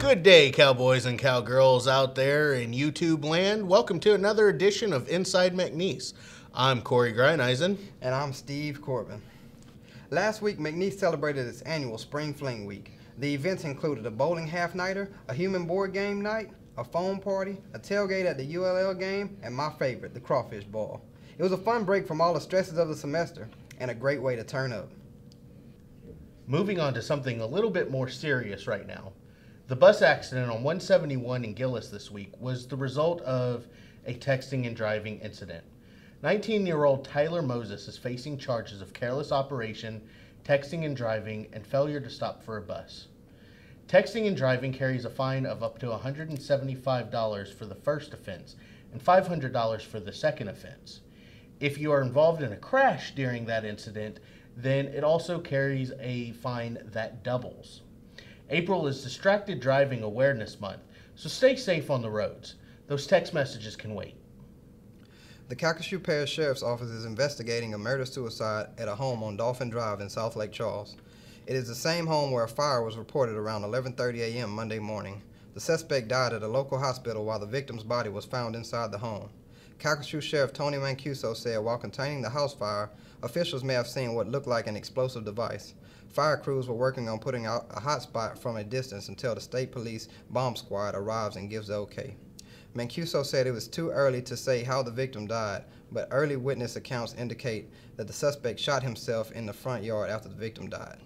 Good day, cowboys and cowgirls out there in YouTube land. Welcome to another edition of Inside Mcneese. I'm Corey Greyeneisen. And I'm Steve Corbin. Last week, McNeese celebrated its annual Spring Fling Week. The events included a bowling half-nighter, a human board game night, a foam party, a tailgate at the ULL game, and my favorite, the crawfish ball. It was a fun break from all the stresses of the semester and a great way to turn up. Moving on to something a little bit more serious right now. The bus accident on 171 in Gillis this week was the result of a texting and driving incident. 19-year-old Tyler Moses is facing charges of careless operation, texting and driving, and failure to stop for a bus. Texting and driving carries a fine of up to $175 for the first offense and $500 for the second offense. If you are involved in a crash during that incident, then it also carries a fine that doubles. April is Distracted Driving Awareness Month, so stay safe on the roads. Those text messages can wait. The Calcasieu Parish Sheriff's Office is investigating a murder-suicide at a home on Dolphin Drive in South Lake Charles. It is the same home where a fire was reported around 11:30 a.m. Monday morning. The suspect died at a local hospital while the victim's body was found inside the home. Calcasieu Sheriff Tony Mancuso said while containing the house fire, officials may have seen what looked like an explosive device. Fire crews were working on putting out a hot spot from a distance until the state police bomb squad arrives and gives the okay. Mancuso said it was too early to say how the victim died, but early witness accounts indicate that the suspect shot himself in the front yard after the victim died.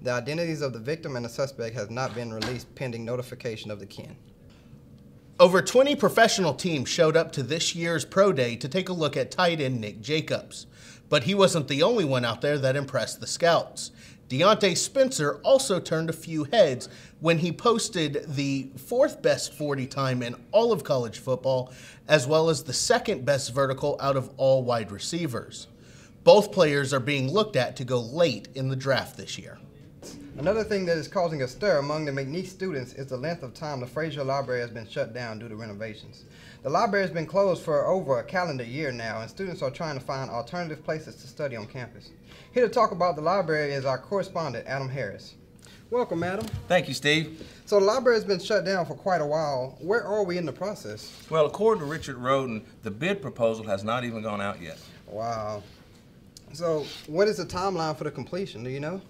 The identities of the victim and the suspect has not been released pending notification of the kin. Over 20 professional teams showed up to this year's Pro Day to take a look at tight end Nick Jacobs. But he wasn't the only one out there that impressed the scouts. Deontay Spencer also turned a few heads when he posted the fourth best 40 time in all of college football, as well as the second best vertical out of all wide receivers. Both players are being looked at to go late in the draft this year. Another thing that is causing a stir among the McNeese students is the length of time the Frazier Library has been shut down due to renovations. The library has been closed for over a calendar year now, and students are trying to find alternative places to study on campus. Here to talk about the library is our correspondent, Adam Harris. Welcome, Adam. Thank you, Steve. So the library has been shut down for quite a while. Where are we in the process? Well, according to Richard Roden, the bid proposal has not even gone out yet. Wow. So what is the timeline for the completion? Do you know?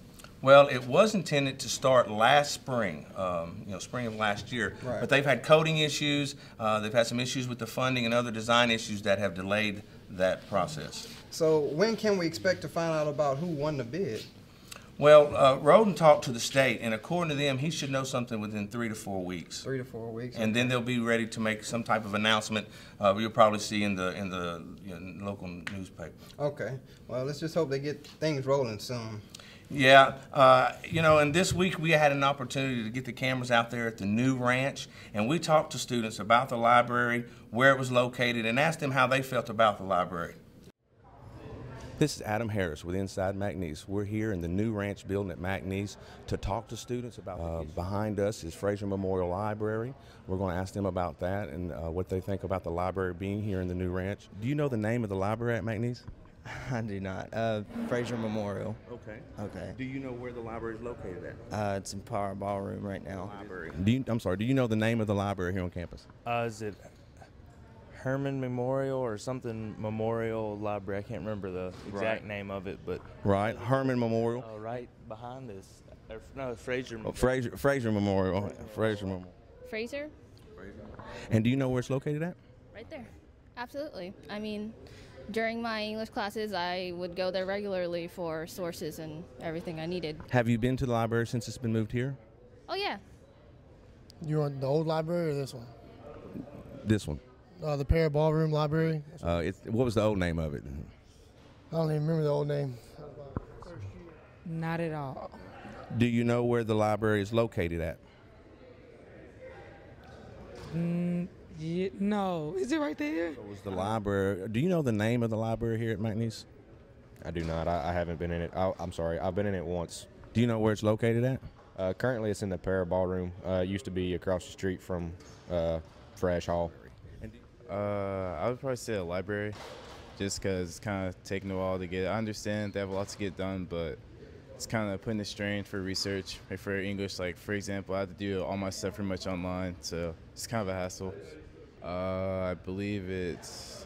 Well, it was intended to start last spring, spring of last year. Right. But they've had coding issues, they've had some issues with the funding and other design issues that have delayed that process. So when can we expect to find out about who won the bid? Well, Roden talked to the state, and according to them, he should know something within 3 to 4 weeks. 3 to 4 weeks. And then they'll be ready to make some type of announcement. You'll probably see in the local newspaper. Okay. Well, let's just hope they get things rolling soon. Yeah, and this week we had an opportunity to get the cameras out there at the new ranch, and we talked to students about the library, where it was located, and asked them how they felt about the library. This is Adam Harris with Inside Mcneese. We're here in the new ranch building at Mcneese to talk to students about behind us is Frazier Memorial Library. We're going to ask them about that and what they think about the library being here in the new ranch. Do you know the name of the library at Mcneese? I do not. Frazier Memorial. Okay. Okay. Do you know where the library is located at? It's in Power Ballroom right now. Library. Do you know the name of the library here on campus? Is it Herman Memorial or something Memorial Library? I can't remember the exact name of it, but Right, Herman Memorial. right behind us. No, Frazier. Frazier Memorial. Frazier Memorial. Frazier? And do you know where it's located at? Right there. Absolutely. I mean, during my English classes, I would go there regularly for sources and everything I needed. Have you been to the library since it's been moved here? Oh, yeah. You want the old library or this one? This one. The Para Ballroom Library. What was the old name of it? I don't even remember the old name. Not at all. Do you know where the library is located at? Yeah, no. Is it right there? What was the library? Do you know the name of the library here at McNeese? I do not. I haven't been in it. I'm sorry. I've been in it once. Do you know where it's located at? Currently, it's in the Para Ballroom. It used to be across the street from Frash Hall. I would probably say a library, just because it's kind of taking a while to get. I understand they have a lot to get done, but it's kind of putting a strain for research. Like for English, like for example, I have to do all my stuff pretty much online, so it's kind of a hassle. I believe it's,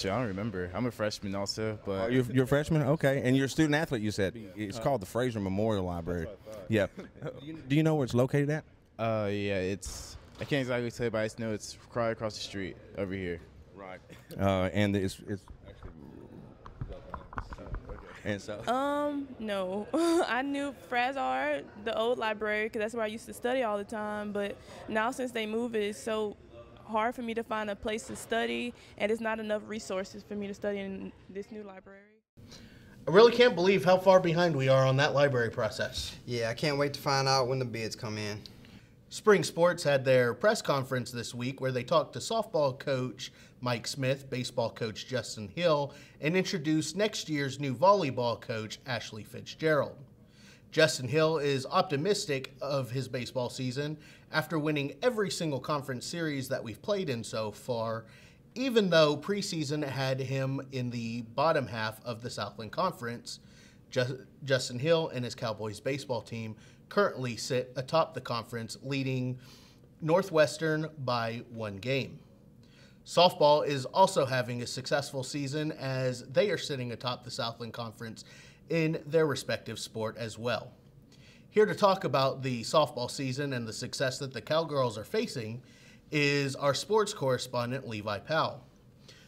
I don't remember. I'm a freshman also, but. Oh, you're a freshman? Okay. And you're a student athlete, you said. It's called the Fraser Memorial Library. Yeah. Do you know where it's located at? Yeah, I can't exactly tell you, but I just know it's right across the street over here. Right. And it's and so. No. I knew Frazar, the old library, because that's where I used to study all the time. But now since they moved it's so hard for me to find a place to study, and it's not enough resources for me to study in this new library. I really can't believe how far behind we are on that library process. Yeah, I can't wait to find out when the bids come in. Spring Sports had their press conference this week where they talked to softball coach Mike Smith, baseball coach Justin Hill, and introduced next year's new volleyball coach Ashley Fitzgerald. Justin Hill is optimistic of his baseball season after winning every single conference series that we've played in so far, even though preseason had him in the bottom half of the Southland Conference. Justin Hill and his Cowboys baseball team currently sit atop the conference, leading Northwestern by 1 game. Softball is also having a successful season as they are sitting atop the Southland Conference in their respective sport as well. Here to talk about the softball season and the success that the Cowgirls are facing is our sports correspondent, Levi Powell.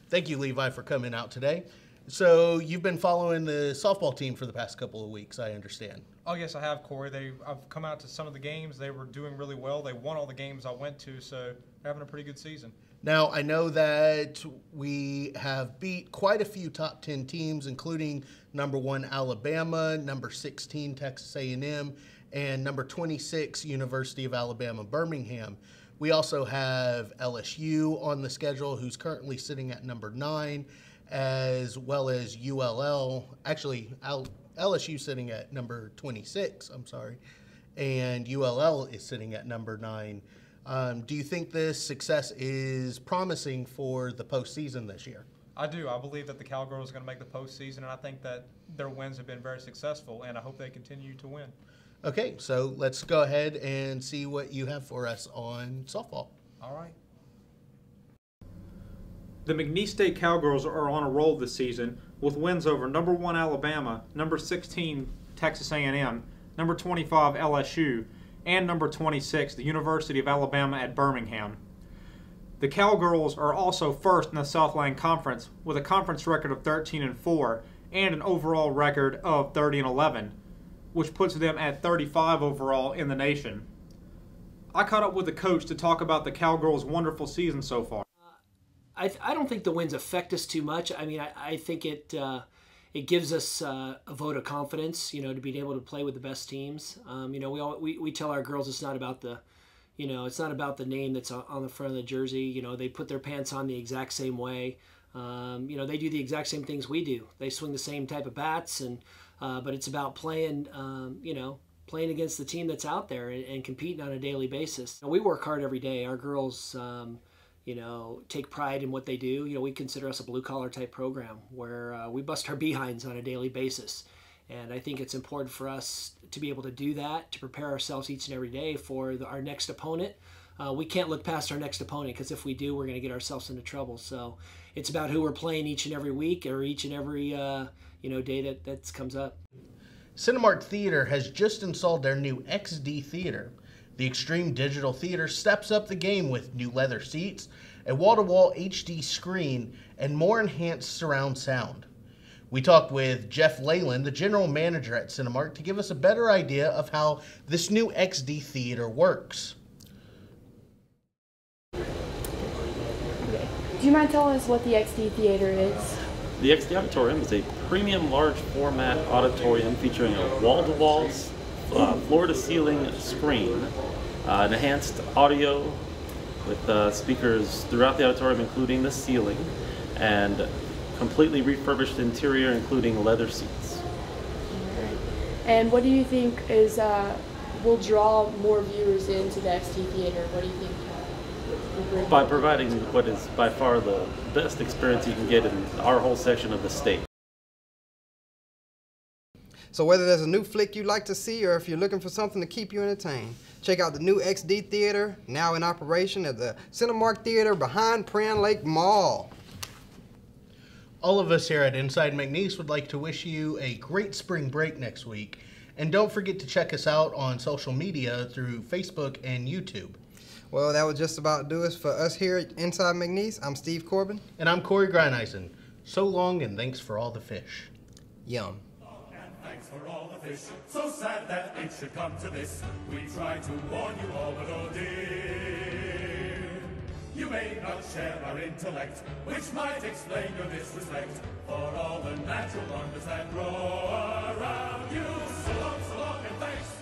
Thank you, Levi, for coming out today. So you've been following the softball team for the past couple of weeks, I understand. Oh, yes, I have, Corey. I've come out to some of the games. They were doing really well. They won all the games I went to, so they're having a pretty good season. Now, I know that we have beat quite a few top 10 teams, including number 1 Alabama, number 16 Texas A&M, and number 26 University of Alabama Birmingham. We also have LSU on the schedule, who's currently sitting at number 9, as well as ULL. Actually, LSU sitting at number 26, I'm sorry, and ULL is sitting at number 9. Do you think this success is promising for the postseason this year? I do. I believe that the Cowgirls are going to make the postseason, and I think that their wins have been very successful, and I hope they continue to win. Okay, so let's go ahead and see what you have for us on softball. All right. The McNeese State Cowgirls are on a roll this season with wins over number 1 Alabama, number 16 Texas A&M, number 25 LSU, and number 26 the University of Alabama at Birmingham. The Cowgirls are also first in the Southland Conference with a conference record of 13-4 and an overall record of 30-11, which puts them at 35 overall in the nation. I caught up with the coach to talk about the Cowgirls' wonderful season so far. I don't think the wins affect us too much. I mean, I think it gives us a vote of confidence, you know, to be able to play with the best teams. You know, we tell our girls it's not about the, you know, it's not about the name that's on the front of the jersey. You know, they put their pants on the exact same way. You know, they do the exact same things we do. They swing the same type of bats, and but it's about playing, you know, playing against the team that's out there and competing on a daily basis. We work hard every day. Our girls, you know, take pride in what they do. You know, we consider us a blue-collar type program where we bust our behinds on a daily basis. And I think it's important for us to be able to do that, to prepare ourselves each and every day for our next opponent. We can't look past our next opponent, because if we do, we're going to get ourselves into trouble. So it's about who we're playing each and every week, or each and every you know, day that comes up. Cinemark Theater has just installed their new XD Theater. The Extreme Digital Theater steps up the game with new leather seats, a wall-to-wall HD screen, and more enhanced surround sound. We talked with Jeff Leyland, the general manager at Cinemark, to give us a better idea of how this new XD Theater works. Do you mind telling us what the XD Theater is? The XD Auditorium is a premium large format auditorium featuring a wall-to-wall, floor-to-ceiling screen, enhanced audio with speakers throughout the auditorium, including the ceiling, and completely refurbished interior, including leather seats. And what do you think is will draw more viewers into the XD Theater? What do you think? By providing what is by far the best experience you can get in our whole section of the state. So whether there's a new flick you'd like to see or if you're looking for something to keep you entertained, check out the new XD Theater, now in operation at the Cinemark Theater behind Prairie Lake Mall. All of us here at Inside Mcneese would like to wish you a great spring break next week. And don't forget to check us out on social media through Facebook and YouTube. Well, that would just about do it for us here at Inside Mcneese. I'm Steve Corbin. And I'm Corey Grineisen. So long and thanks for all the fish. Yum. And thanks for all the fish. So sad that it should come to this. We try to warn you all, but oh dear. You may not share our intellect, which might explain your disrespect for all the natural wonders that grow around you. So long, and thanks.